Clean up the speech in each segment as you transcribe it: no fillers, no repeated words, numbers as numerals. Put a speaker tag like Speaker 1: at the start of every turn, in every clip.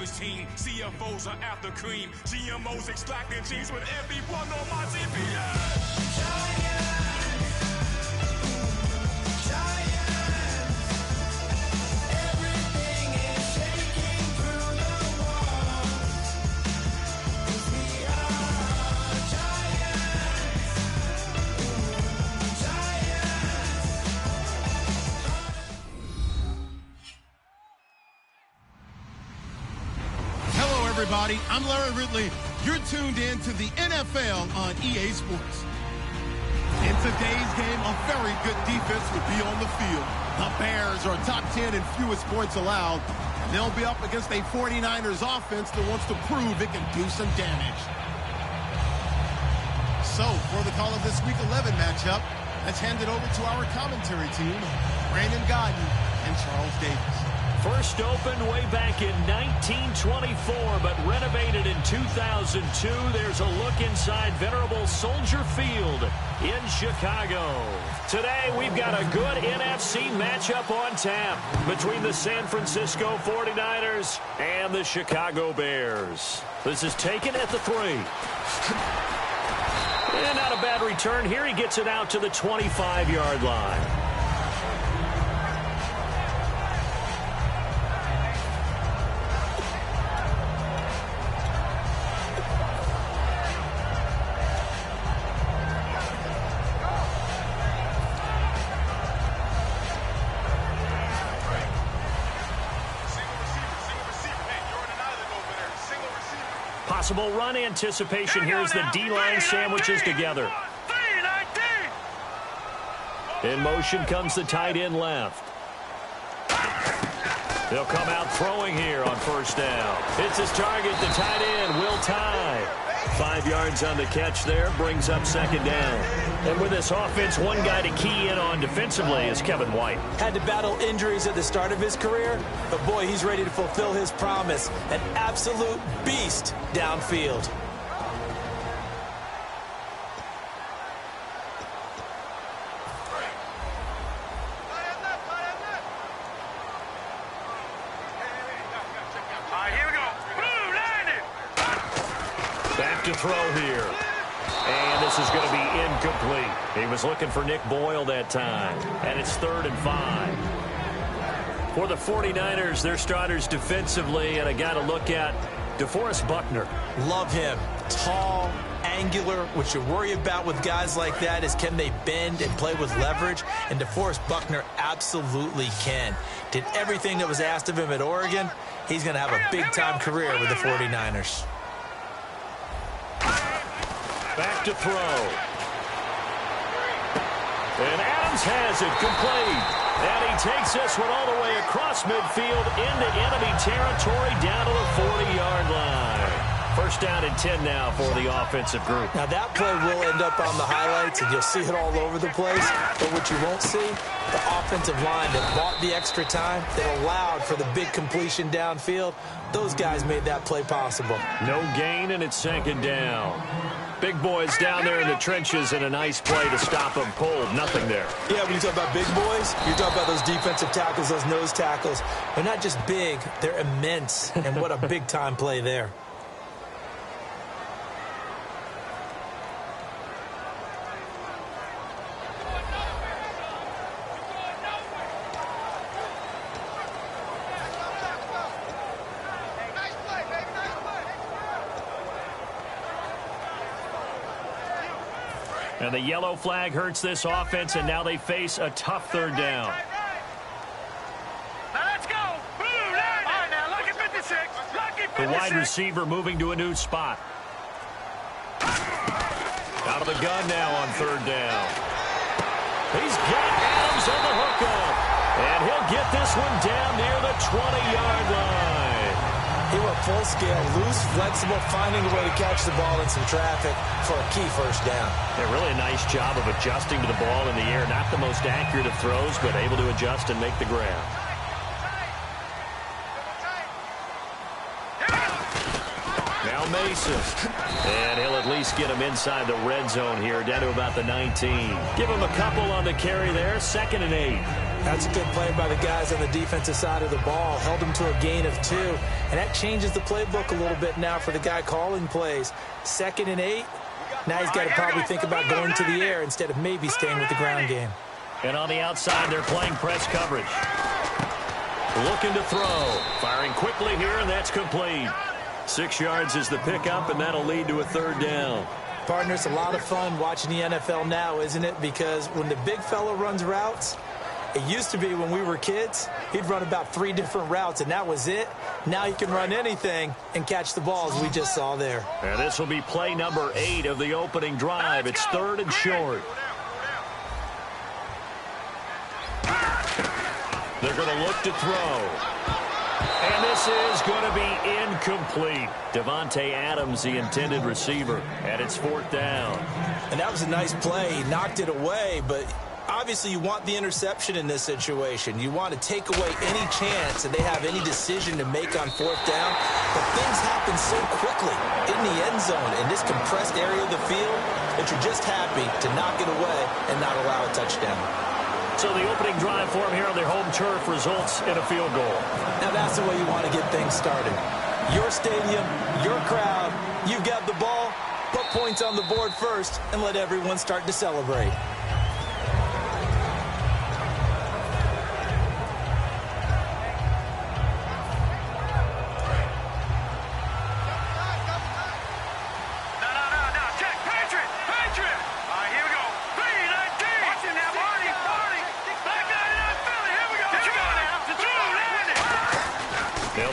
Speaker 1: selfish team. CFOs are after cream. GMOs extracting cheese with everyone on my TPS.
Speaker 2: Everybody, I'm Larry Ridley. You're tuned in to the NFL on EA Sports. In today's game, a very good defense will be on the field. The Bears are top 10 in fewest points allowed, and they'll be up against a 49ers offense that wants to prove it can do some damage. So, for the call of this Week 11 matchup, let's hand it over to our commentary team, Brandon Godden and Charles Davis.
Speaker 3: First opened way back in 1924, but renovated in 2002. There's a look inside venerable Soldier Field in Chicago. Today, we've got a good NFC matchup on tap between the San Francisco 49ers and the Chicago Bears. This is taken at the 3. And not a bad return here. He gets it out to the 25-yard line. Possible run anticipation here as the D-line sandwiches together. In motion comes the tight end left. They'll come out throwing here on first down. It's his target, the tight end, Will Tye. 5 yards on the catch there, brings up second down. And with this offense, one guy to key in on defensively is Kevin White.
Speaker 4: Had to battle injuries at the start of his career, but boy, he's ready to fulfill his promise. An absolute beast downfield.
Speaker 3: Back to throw here. And this is going to be incomplete. He was looking for Nick Boyle that time. And it's 3rd and 5. For the 49ers, their starters defensively, and I got to look at DeForest Buckner.
Speaker 4: Love him. Tall, angular. What you worry about with guys like that is can they bend and play with leverage? And DeForest Buckner absolutely can. Did everything that was asked of him at Oregon. He's going to have a big-time career with the 49ers.
Speaker 3: Back to throw. And Adams has it complete. And he takes this one all the way across midfield into enemy territory down to the 40-yard line. First down and 10 now for the offensive group.
Speaker 4: Now that play will end up on the highlights, and you'll see it all over the place. But what you won't see, the offensive line that bought the extra time, that allowed for the big completion downfield, those guys made that play possible.
Speaker 3: No gain, and it's second down. Big boys down there in the trenches, and a nice play to stop them cold. Nothing there.
Speaker 4: Yeah, when you talk about big boys, you're talking about those defensive tackles, those nose tackles. They're not just big, they're immense. And what a big-time play there.
Speaker 3: And the yellow flag hurts this offense, and now they face a tough third down.
Speaker 5: Now let's go. Blue line. All right, now lucky 56. Lucky 56.
Speaker 3: The wide receiver moving to a new spot. Out of the gun now on third down. He's got Adams on the hookup. And he'll get this one down near the 20-yard line.
Speaker 4: He went full scale, loose, flexible, finding a way to catch the ball in some traffic for a key first down.
Speaker 3: Yeah, really a nice job of adjusting to the ball in the air. Not the most accurate of throws, but able to adjust and make the grab.
Speaker 5: Now
Speaker 3: bases. And he'll at least get him inside the red zone here, down to about the 19. Give him a couple on the carry there, 2nd and 8.
Speaker 4: That's a good play by the guys on the defensive side of the ball. Held him to a gain of 2. And that changes the playbook a little bit now for the guy calling plays. 2nd and 8. Now he's got to probably think about going to the air instead of maybe staying with the ground game.
Speaker 3: And on the outside, they're playing press coverage. Looking to throw. Firing quickly here, and that's complete. 6 yards is the pickup, and that'll lead to a 3rd down.
Speaker 4: Partner, it's a lot of fun watching the NFL now, isn't it? Because when the big fella runs routes, it used to be when we were kids, he'd run about 3 different routes, and that was it. Now he can run anything and catch the ball, as we just saw there.
Speaker 3: And this will be play number 8 of the opening drive. It's 3rd and short. They're going to look to throw. And this is going to be incomplete. Davante Adams, the intended receiver, and it's 4th down.
Speaker 4: And that was a nice play. He knocked it away, but obviously you want the interception in this situation. You want to take away any chance that they have any decision to make on 4th down. But things happen so quickly in the end zone in this compressed area of the field that you're just happy to knock it away and not allow a touchdown.
Speaker 3: So the opening drive for him here on their home turf results in a field goal.
Speaker 4: Now that's the way you want to get things started. Your stadium, your crowd, you've got the ball, put points on the board first, and let everyone start to celebrate.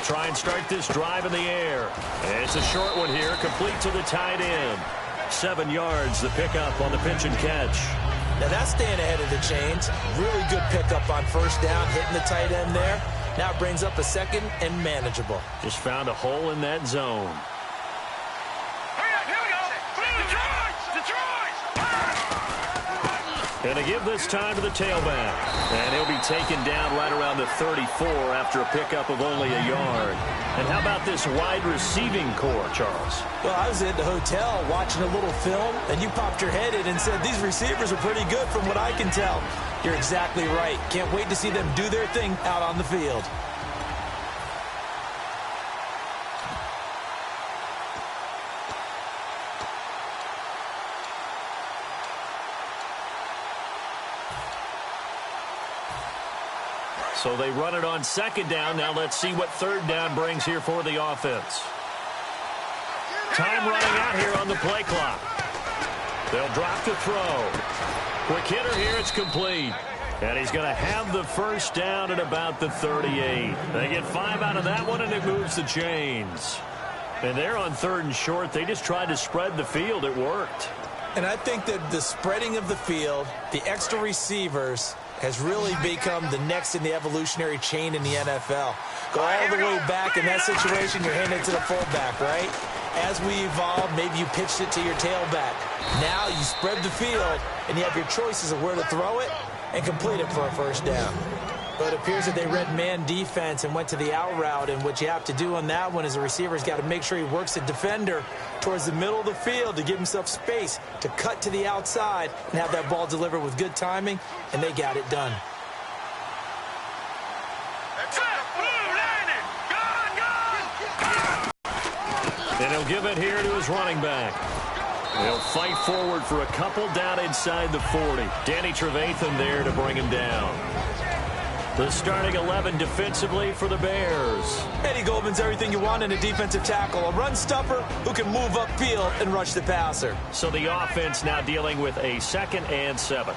Speaker 3: Try and start this drive in the air. And it's a short one here, complete to the tight end. 7 yards, the pickup on the pitch and catch.
Speaker 4: Now that's staying ahead of the chains. Really good pickup on 1st down, hitting the tight end there. Now it brings up a 2nd and manageable.
Speaker 3: Just found a hole in that zone. And to give this time to the tailback. And he'll be taken down right around the 34 after a pickup of only a yard. And how about this wide receiving core, Charles?
Speaker 4: Well, I was at the hotel watching a little film, and you popped your head in and said, these receivers are pretty good from what I can tell. You're exactly right. Can't wait to see them do their thing out on the field.
Speaker 3: So they run it on 2nd down. Now let's see what 3rd down brings here for the offense. Time running out here on the play clock. They'll drop to throw. Quick hitter here. It's complete. And he's going to have the 1st down at about the 38. They get 5 out of that one, and it moves the chains. And they're on 3rd and short. They just tried to spread the field. It worked.
Speaker 4: And I think that the spreading of the field, the extra receivers, has really become the next in the evolutionary chain in the NFL. Go all the way back in that situation, you're handing it to the fullback, right? As we evolve, maybe you pitched it to your tailback. Now you spread the field, and you have your choices of where to throw it and complete it for a 1st down. But it appears that they read man defense and went to the out route, and what you have to do on that one is the receiver's got to make sure he works the defender towards the middle of the field to give himself space to cut to the outside and have that ball delivered with good timing, and they got it done.
Speaker 3: And he'll give it here to his running back. He'll fight forward for a couple down inside the 40. Danny Trevathan there to bring him down. The starting 11 defensively for the Bears.
Speaker 4: Eddie Goldman's everything you want in a defensive tackle. A run stopper who can move upfield and rush the passer.
Speaker 3: So the offense now dealing with a 2nd and 7.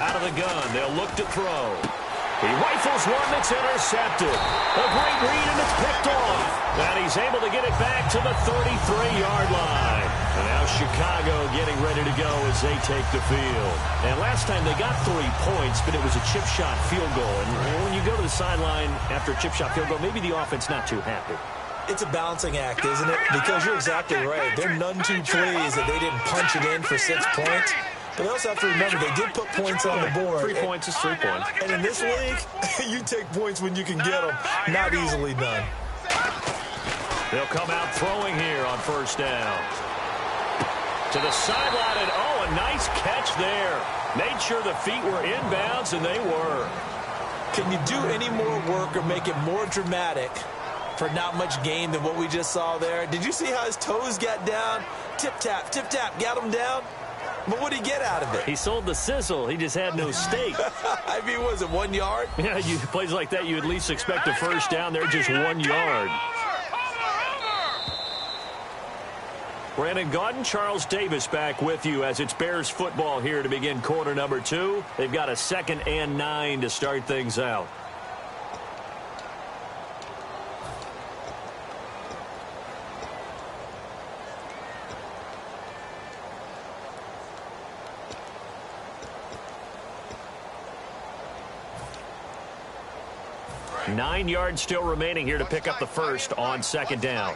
Speaker 3: Out of the gun, they'll look to throw. He rifles one that's intercepted. A great read, and it's picked off. And he's able to get it back to the 33-yard line. And now Chicago getting ready to go as they take the field. And last time they got 3 points, but it was a chip shot field goal. And when you go to the sideline after a chip shot field goal, maybe the offense not too happy.
Speaker 4: It's a balancing act, isn't it? Because you're exactly right. They're none too pleased that they didn't punch it in for 6 points. But they also have to remember they did put points on the board.
Speaker 3: 3 points is 3 points.
Speaker 4: And in this league, you take points when you can get them. Not easily done.
Speaker 3: They'll come out throwing here on first down. To the sideline, and a nice catch there. Made sure the feet were inbounds, and they were.
Speaker 4: Can you do any more work or make it more dramatic for not much gain than what we just saw there? Did you see how his toes got down? Tip-tap, got him down. But what did he get out of it?
Speaker 3: He sold the sizzle. He just had no steak.
Speaker 4: I mean, was it 1 yard?
Speaker 3: Yeah, plays like that, you at least expect a first down. They're just 1 yard. Brandon Gaudin, Charles Davis back with you as it's Bears football here to begin quarter number 2. They've got a 2nd and 9 to start things out. Nine yards still remaining here to pick up the first on 2nd down.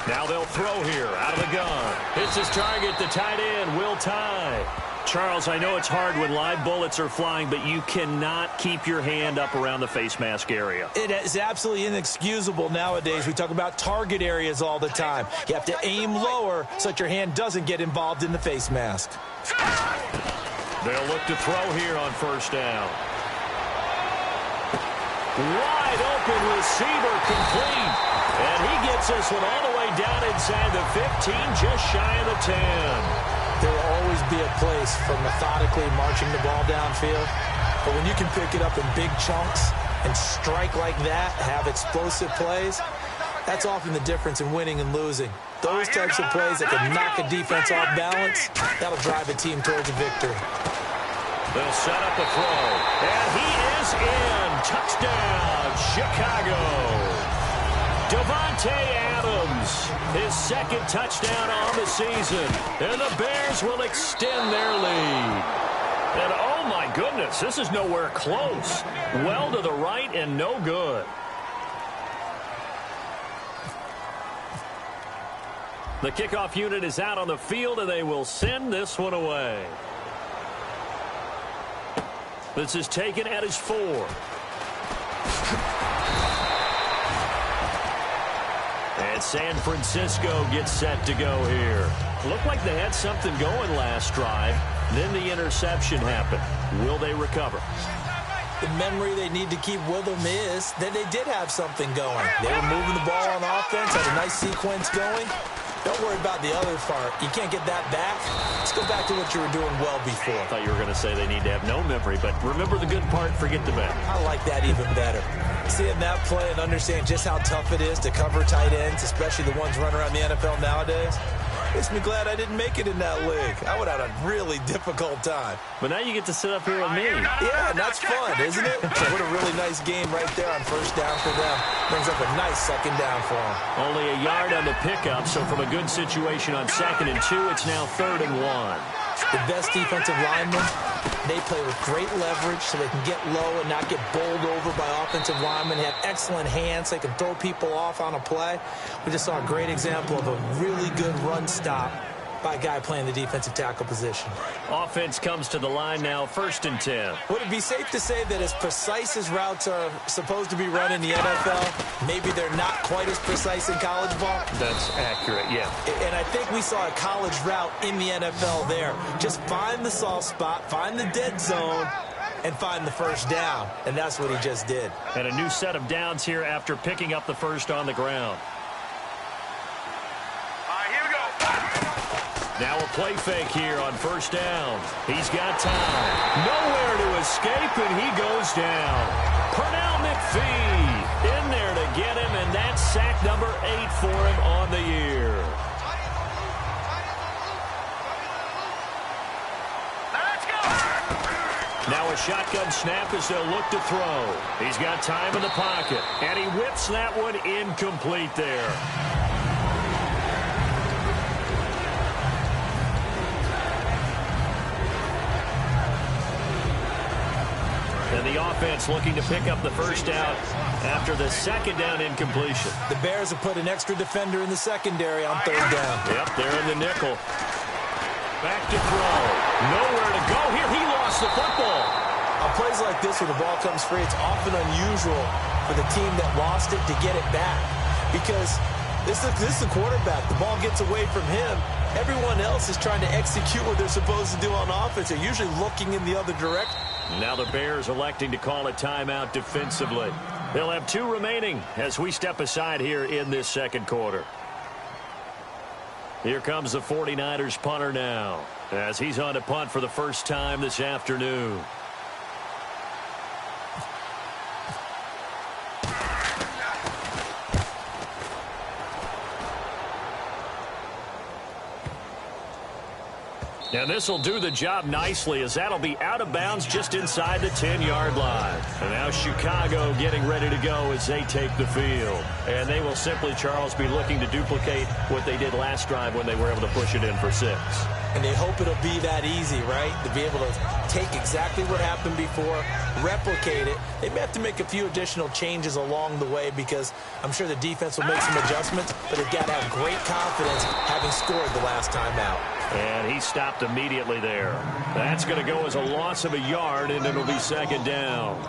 Speaker 3: Now they'll throw here out of the gun. Hits his target, the tight end, Will Tye. Charles, I know it's hard when live bullets are flying, but you cannot keep your hand up around the face mask area.
Speaker 4: It is absolutely inexcusable nowadays. We talk about target areas all the time. You have to aim lower so that your hand doesn't get involved in the face mask.
Speaker 3: They'll look to throw here on first down. Wide open receiver complete. And he gets this one all the way down inside the 15, just shy of the 10.
Speaker 4: There will always be a place for methodically marching the ball downfield. But when you can pick it up in big chunks and strike like that, have explosive plays, that's often the difference in winning and losing. Those types of plays that can knock a defense off balance, that'll drive a team towards a victory.
Speaker 3: They'll set up the throw. And he is in. Touchdown, Chicago. Davante Adams, his 2nd touchdown on the season. And the Bears will extend their lead. And oh my goodness, this is nowhere close. Well to the right and no good. The kickoff unit is out on the field, and they will send this one away. This is taken at his 4. And San Francisco gets set to go here. Looked like they had something going last drive. Then the interception happened. Will they recover?
Speaker 4: The memory they need to keep with them is that they did have something going. They were moving the ball on offense, had a nice sequence going. Don't worry about the other part. You can't get that back. Let's go back to what you were doing well before.
Speaker 3: I thought you were going to say they need to have no memory, but remember the good part, forget the bad.
Speaker 4: I like that even better. Seeing that play and understand just how tough it is to cover tight ends, especially the ones running around the NFL nowadays, makes me glad I didn't make it in that league. I would have had a really difficult time.
Speaker 3: But now you get to sit up here with me.
Speaker 4: Yeah, and that's fun, isn't it? What a really nice game right there on first down for them. Brings up a nice 2nd down for them.
Speaker 3: Only a yard on the pickup, so from a good situation on 2nd and 2, it's now 3rd and 1.
Speaker 4: The best defensive linemen, they play with great leverage so they can get low and not get bowled over by offensive linemen. They have excellent hands. So they can throw people off on a play. We just saw a great example of a really good run stop by a guy playing the defensive tackle position.
Speaker 3: Offense comes to the line now, 1st and 10.
Speaker 4: Would it be safe to say that as precise as routes are supposed to be run in the NFL, maybe they're not quite as precise in college ball?
Speaker 3: That's accurate, yeah.
Speaker 4: And I think we saw a college route in the NFL there. Just find the soft spot, find the dead zone, and find the first down. And that's what he just did.
Speaker 3: And a new set of downs here after picking up the first on the ground. Now a play fake here on first down. He's got time. Nowhere to escape, and he goes down. Pernell McPhee in there to get him, and that's sack number 8 for him on the year.
Speaker 5: Let's go!
Speaker 3: Now a shotgun snap as they'll look to throw. He's got time in the pocket, and he whips that one incomplete there. And the offense looking to pick up the first down after the 2nd down incompletion.
Speaker 4: The Bears have put an extra defender in the secondary on 3rd down.
Speaker 3: Yep, they're in the nickel. Back to throw. Nowhere to go here. He lost the football.
Speaker 4: On plays like this where the ball comes free, it's often unusual for the team that lost it to get it back. Because this is the quarterback. The ball gets away from him. Everyone else is trying to execute what they're supposed to do on offense. They're usually looking in the other direction.
Speaker 3: Now the Bears electing to call a timeout defensively. They'll have 2 remaining as we step aside here in this second quarter. Here comes the 49ers punter now as he's on to punt for the first time this afternoon. And this will do the job nicely as that'll be out of bounds just inside the 10-yard line. And now Chicago getting ready to go as they take the field. And they will simply, Charles, be looking to duplicate what they did last drive when they were able to push it in for 6.
Speaker 4: And they hope it'll be that easy, right? To be able to take exactly what happened before, replicate it. They may have to make a few additional changes along the way because I'm sure the defense will make some adjustments, but they've got to have great confidence having scored the last time out.
Speaker 3: And he stopped immediately there. That's going to go as a loss of a yard, and it'll be second down.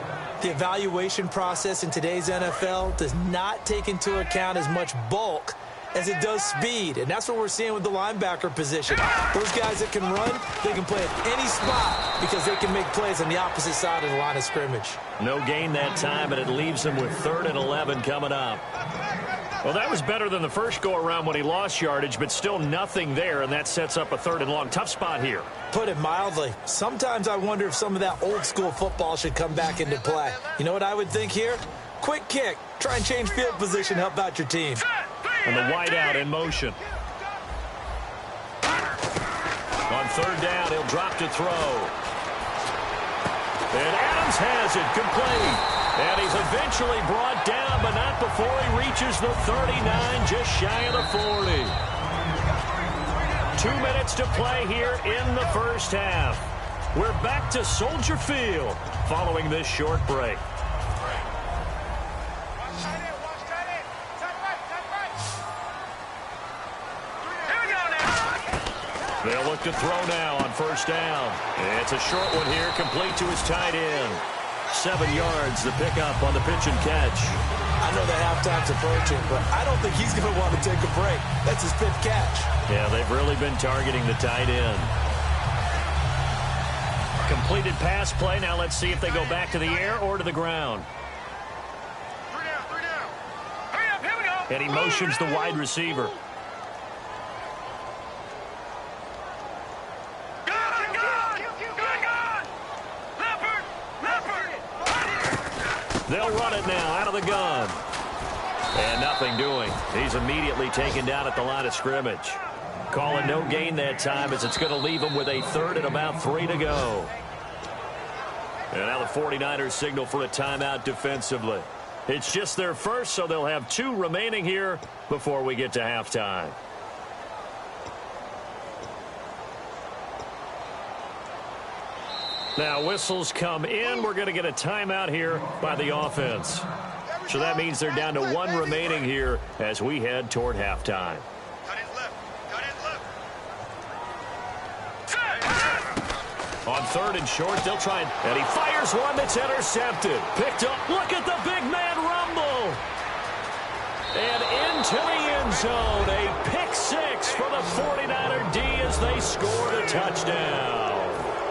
Speaker 4: The evaluation process in today's NFL does not take into account as much bulk as it does speed, and that's what we're seeing with the linebacker position. Those guys that can run, they can play at any spot because they can make plays on the opposite side of the line of scrimmage.
Speaker 3: No gain that time, and it leaves them with 3rd and 11 coming up. Well, that was better than the first go-around when he lost yardage, but still nothing there, and that sets up a 3rd and long. Tough spot here.
Speaker 4: Put it mildly. Sometimes I wonder if some of that old-school football should come back into play. You know what I would think here? Quick kick. Try and change field position, help out your team.
Speaker 3: And the wideout in motion. On 3rd down, he'll drop to throw. And Adams has it, complete. And he's eventually brought down, but not before he reaches the 39, just shy of the 40. 2 minutes to play here in the first half. We're back to Soldier Field following this short break. They'll look to throw now on 1st down. It's a short one here, complete to his tight end. 7 yards, the pickup on the pitch and catch.
Speaker 4: I know the halftime's approaching, but I don't think he's going to want to take a break. That's his 5th catch.
Speaker 3: Yeah, they've really been targeting the tight end. Completed pass play. Now let's see if they go back to the air or to the ground.
Speaker 5: 3 down, 3 down. Hurry up, here we go.
Speaker 3: And he motions the wide receiver. They'll run it now out of the gun. And nothing doing. He's immediately taken down at the line of scrimmage. Calling no gain that time as it's going to leave him with a 3rd and about 3 to go. And now the 49ers signal for a timeout defensively. It's just their first, so they'll have 2 remaining here before we get to halftime. Now whistles come in. We're going to get a timeout here by the offense. So that means they're down to 1 remaining here as we head toward halftime. On 3rd and short, they'll try and he fires one that's intercepted. Picked up. Look at the big man rumble. And into the end zone. A pick 6 for the 49er D as they score the touchdown.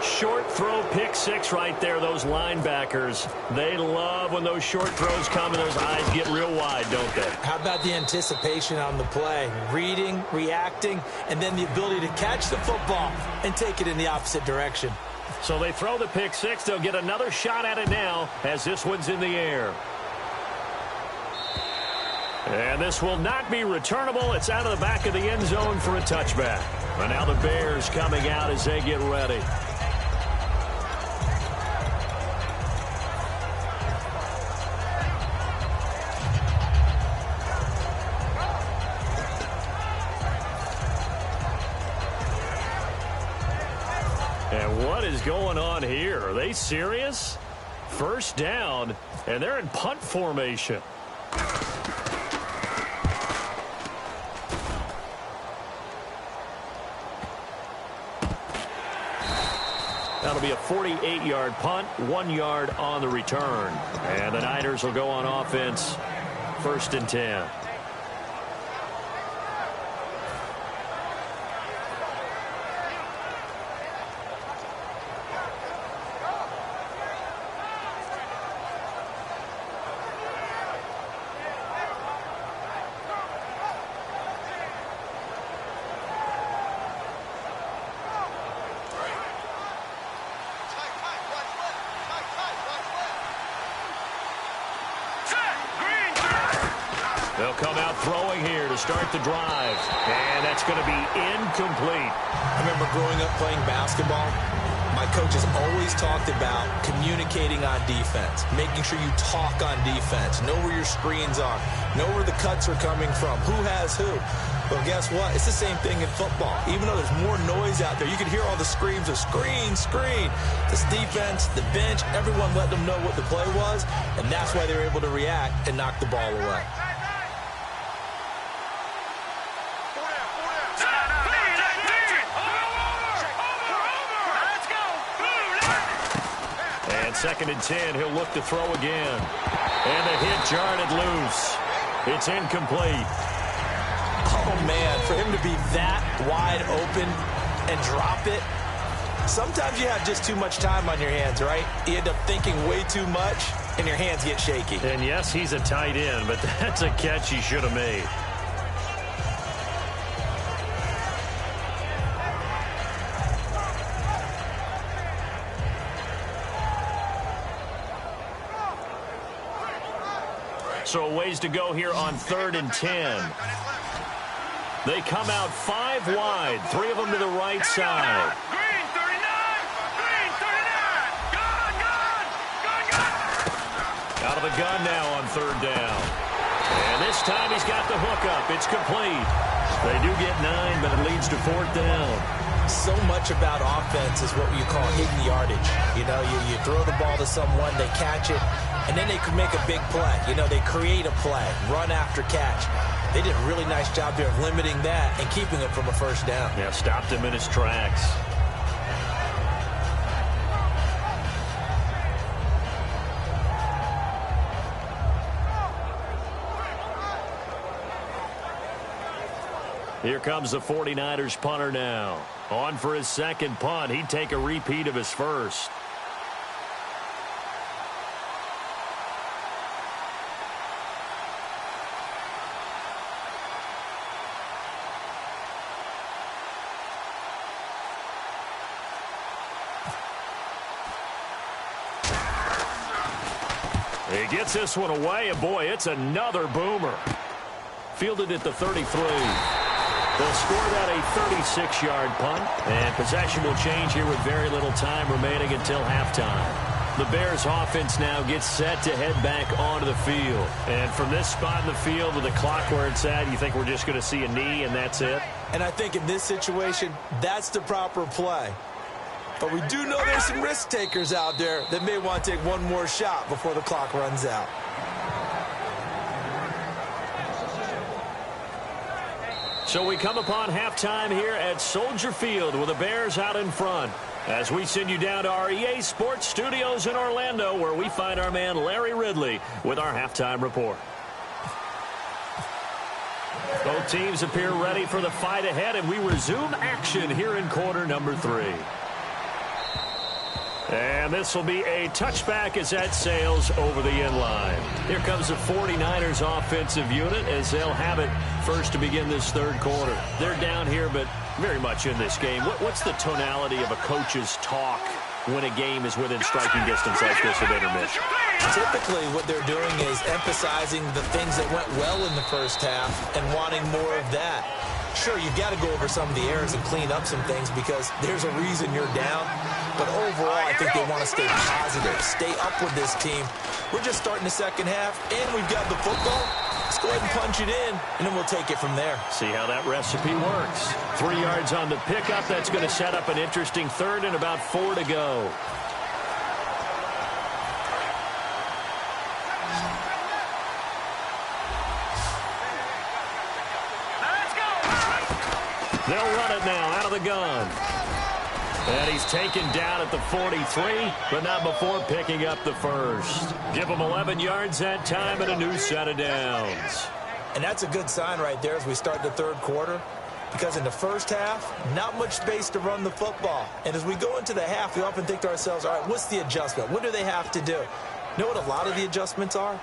Speaker 3: Short throw, pick 6 right there. Those linebackers, they love when those short throws come and those eyes get real wide, don't they?
Speaker 4: How about the anticipation on the play? Reading, reacting, and then the ability to catch the football and take it in the opposite direction.
Speaker 3: So they throw the pick 6. They'll get another shot at it now as this one's in the air. And this will not be returnable. It's out of the back of the end zone for a touchback. And now the Bears coming out as they get ready. And what is going on here? Are they serious? 1st down, and they're in punt formation. That'll be a 48-yard punt, 1 yard on the return. And the Niners will go on offense, 1st and 10. They'll come out throwing here to start the drive. And that's going to be incomplete.
Speaker 4: I remember growing up playing basketball. My coaches always talked about communicating on defense, making sure you talk on defense, know where your screens are, know where the cuts are coming from, who has who. But guess what? It's the same thing in football. Even though there's more noise out there, you can hear all the screams of screen, screen. This defense, the bench, everyone let them know what the play was, and that's why they were able to react and knock the ball away.
Speaker 3: Second and 10, he'll look to throw again. And the hit jarred it loose. It's incomplete.
Speaker 4: Oh, man, for him to be that wide open and drop it, sometimes you have just too much time on your hands, right? You end up thinking way too much, and your hands get shaky.
Speaker 3: And, yes, he's a tight end, but that's a catch he should have made. So a ways to go here on 3rd and 10. They come out 5 wide, 3 of them to the right side.
Speaker 5: Green 39! Green 39! Gun!
Speaker 3: Out of the gun now on 3rd down. And this time he's got the hook up. It's complete. They do get 9, but it leads to 4th down.
Speaker 4: So much about offense is what you call hidden yardage. You know, you throw the ball to someone, they catch it, and then they can make a big play. You know, they create a play, run after catch. They did a really nice job there of limiting that and keeping it from a 1st down.
Speaker 3: Yeah, stopped him in his tracks. Here comes the 49ers punter now. On for his 2nd punt. He'd take a repeat of his 1st. He gets this one away, and boy, it's another boomer. Fielded at the 33. They'll score that a 36-yard punt, and possession will change here with very little time remaining until halftime. The Bears offense now gets set to head back onto the field. And from this spot in the field with the clock where it's at, you think we're just going to see a knee and that's it?
Speaker 4: And I think in this situation, that's the proper play. But we do know there's some risk takers out there that may want to take one more shot before the clock runs out.
Speaker 3: So we come upon halftime here at Soldier Field with the Bears out in front. As we send you down to our EA Sports Studios in Orlando, where we find our man Larry Ridley with our halftime report. Both teams appear ready for the fight ahead, and we resume action here in quarter number 3. And this will be a touchback as that sails over the end line. Here comes the 49ers offensive unit as they'll have it first to begin this 3rd quarter. They're down here, but very much in this game. What's the tonality of a coach's talk when a game is within striking distance like this at intermission?
Speaker 4: Typically, what they're doing is emphasizing the things that went well in the 1st half and wanting more of that. Sure, you've got to go over some of the errors and clean up some things because there's a reason you're down. But overall, I think they want to stay positive, stay up with this team. We're just starting the 2nd half, and we've got the football. Let's go ahead and punch it in, and then we'll take it from there.
Speaker 3: See how that recipe works. 3 yards on the pickup. That's going to set up an interesting 3rd and about 4 to go.
Speaker 5: Let's go!
Speaker 3: They'll run it now out of the gun. And he's taken down at the 43, but not before picking up the first. Give him 11 yards that time and a new set of downs.
Speaker 4: And that's a good sign right there as we start the third quarter. Because in the first half, not much space to run the football. And as we go into the half, we often think to ourselves, all right, what's the adjustment? What do they have to do? You know what a lot of the adjustments are?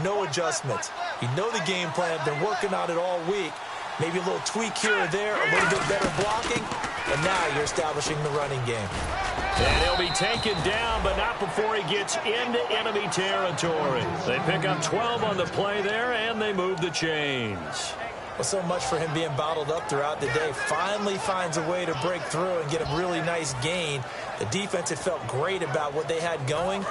Speaker 4: No adjustments. You know the game plan, been working on it all week. Maybe a little tweak here or there, a little bit better blocking, and now you're establishing the running game.
Speaker 3: And he'll be taken down, but not before he gets into enemy territory. They pick up 12 on the play there, and they move the chains.
Speaker 4: Well, so much for him being bottled up throughout the day. Finally finds a way to break through and get a really nice gain. The defense had felt great about what they had going.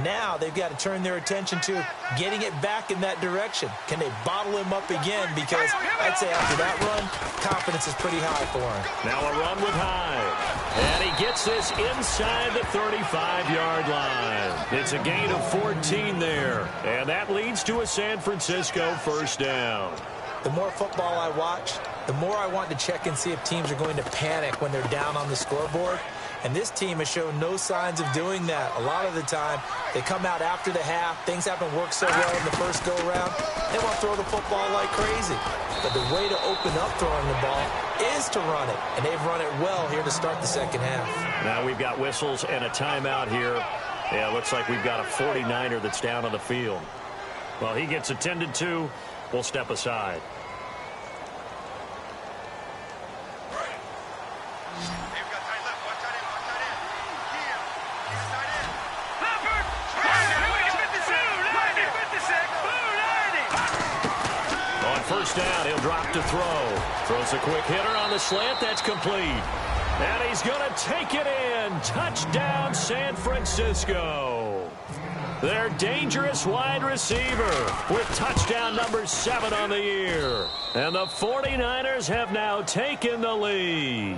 Speaker 4: Now they've got to turn their attention to getting it back in that direction. Can they bottle him up again? Because I'd say after that run, confidence is pretty high for him.
Speaker 3: Now a run with Hyde. And he gets this inside the 35-yard line. It's a gain of 14 there. And that leads to a San Francisco first down.
Speaker 4: The more football I watch, the more I want to check and see if teams are going to panic when they're down on the scoreboard. And this team has shown no signs of doing that. A lot of the time, they come out after the half. Things haven't worked so well in the first go-around. They want to throw the football like crazy. But the way to open up throwing the ball is to run it. And they've run it well here to start the second half.
Speaker 3: Now we've got whistles and a timeout here. Yeah, it looks like we've got a 49er that's down on the field. Well, he gets attended to. We'll step aside. First down, he'll drop to throw. Throws a quick hitter on the slant. That's complete. And he's going to take it in. Touchdown, San Francisco. Their dangerous wide receiver with touchdown number 7 on the year. And the 49ers have now taken the lead.